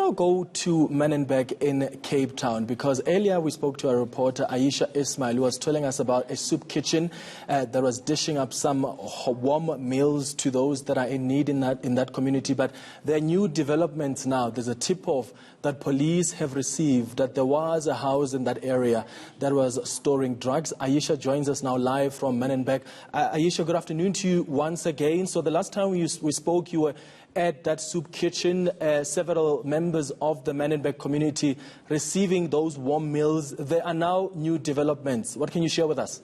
now go to Manenberg in Cape Town, because earlier we spoke to a reporter, Ayesha Ismail, who was telling us about a soup kitchen that was dishing up some warm meals to those that are in need in that community. But there are new developments now. There's a tip-off that police have received that there was a house in that area that was storing drugs. Ayesha joins us now live from Manenberg. Ayesha, good afternoon to you once again. So the last time we spoke, you were at that soup kitchen, several members of the Manenberg community receiving those warm meals. There are now new developments. What can you share with us?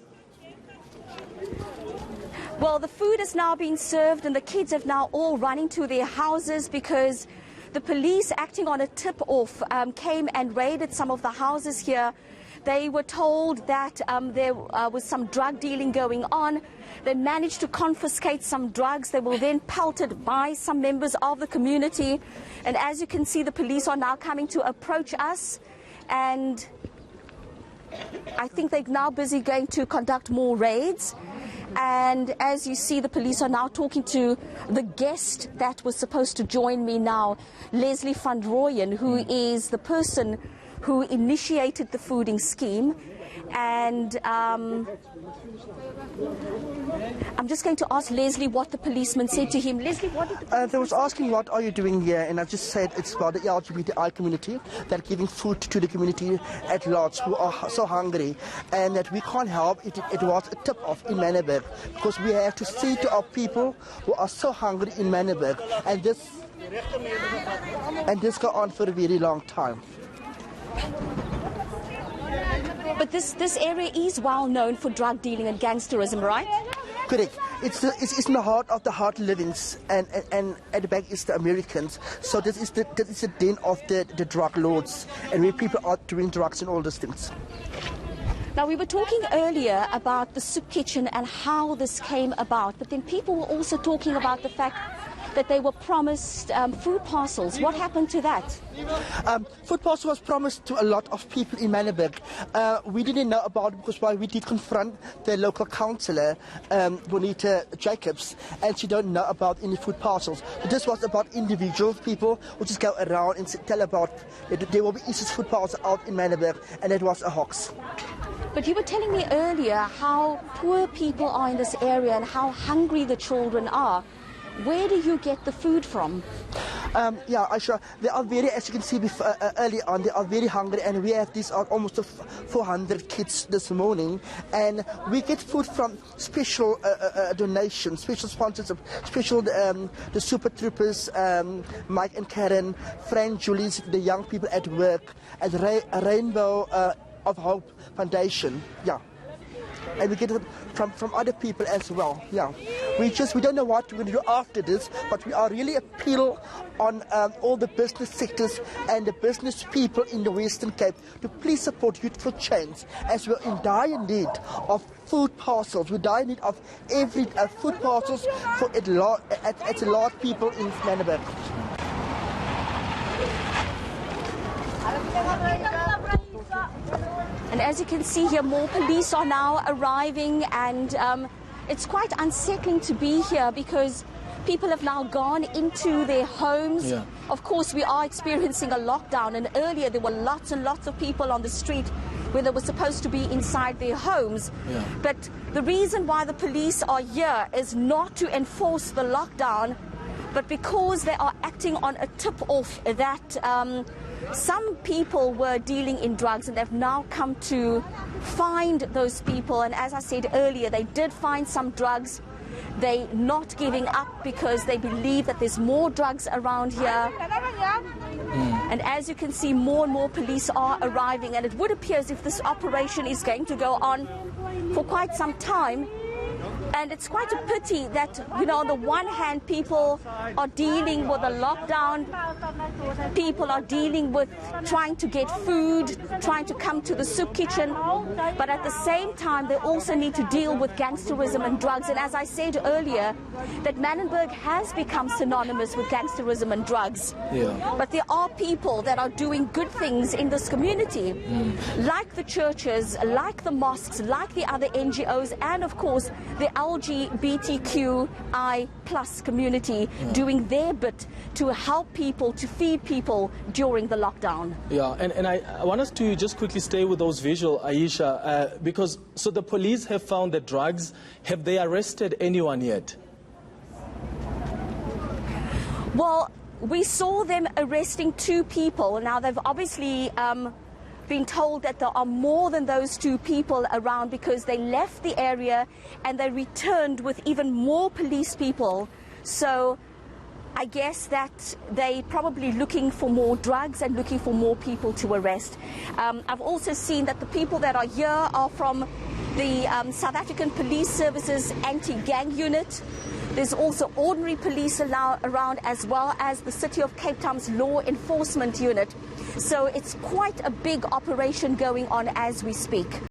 Well, the food is now being served and the kids have now all run into their houses because the police, acting on a tip-off, came and raided some of the houses here. They were told that there was some drug dealing going on. They managed to confiscate some drugs. They were then pelted by some members of the community. And as you can see, the police are now coming to approach us. And I think they're now busy going to conduct more raids. And as you see, the police are now talking to the guest that was supposed to join me now, Leslie van Rooyen, who is the person who initiated the fooding scheme. And I'm just going to ask Leslie what the policeman said to him. Leslie, what did the policeman They was asking, what are you doing here? And I just said it's about the LGBTI community, that giving food to the community at large who are so hungry, and that we can't help. It was a tip-off in Manenberg, because we have to see to our people who are so hungry in Manenberg. And this go on for a very long time. But this area is well known for drug dealing and gangsterism, right? Correct. It's in the heart of the hard livings, and at the back is the Americans. So this is the den of the drug lords, and where people are doing drugs and all those things. Now, we were talking earlier about the soup kitchen and how this came about, but then people were also talking about the fact that they were promised food parcels. What happened to that? Food parcel was promised to a lot of people in Manenberg. We didn't know about it because we did confront the local councillor, Bonita Jacobs, and she don't know about any food parcels. But this was about individual people who just go around and tell about that there will be issues food parcels out in Manenberg, and it was a hoax. But you were telling me earlier how poor people are in this area and how hungry the children are. Where do you get the food from? Yeah, Aisha, they are very, as you can see before, early on, they are very hungry, and we have these almost 400 kids this morning, and we get food from special donations, special sponsorship, special the Super Troopers, Mike and Karen, Frank, Julie's, the young people at work, and Rainbow of Hope Foundation, yeah. And we get it from other people as well, yeah. We don't know what we're going to do after this, but we are really appeal on all the business sectors and the business people in the Western Cape to please support Youth for Change, as we're in dire need of food parcels. We're in dire need of every food parcels for a lot of people in Manenberg. And as you can see here, more police are now arriving, and it's quite unsettling to be here because people have now gone into their homes. Yeah. Of course, we are experiencing a lockdown, and earlier there were lots and lots of people on the street where they were supposed to be inside their homes. Yeah. But the reason why the police are here is not to enforce the lockdown, but because they are acting on a tip-off that some people were dealing in drugs, and they've now come to find those people. And as I said earlier, they did find some drugs. They're not giving up because they believe that there's more drugs around here. And as you can see, more and more police are arriving, and it would appear as if this operation is going to go on for quite some time. And it's quite a pity that, you know, on the one hand, people are dealing with a lockdown, people are dealing with trying to get food, trying to come to the soup kitchen, but at the same time, they also need to deal with gangsterism and drugs. And as I said earlier, that Manenberg has become synonymous with gangsterism and drugs. Yeah. But there are people that are doing good things in this community, like the churches, like the mosques, like the other NGOs, and of course, the LGBTQI plus community doing their bit to help people, to feed people during the lockdown. Yeah, and I want us to just quickly stay with those visuals, Ayesha, because so the police have found the drugs. Have they arrested anyone yet? Well, we saw them arresting 2 people. Now, they've obviously been told that there are more than those 2 people around because they left the area and they returned with even more police people. So I guess that they're probably looking for more drugs and looking for more people to arrest. I've also seen that the people that are here are from the South African Police Service's anti-gang unit. There's also ordinary police around, as well as the City of Cape Town's law enforcement unit. So it's quite a big operation going on as we speak.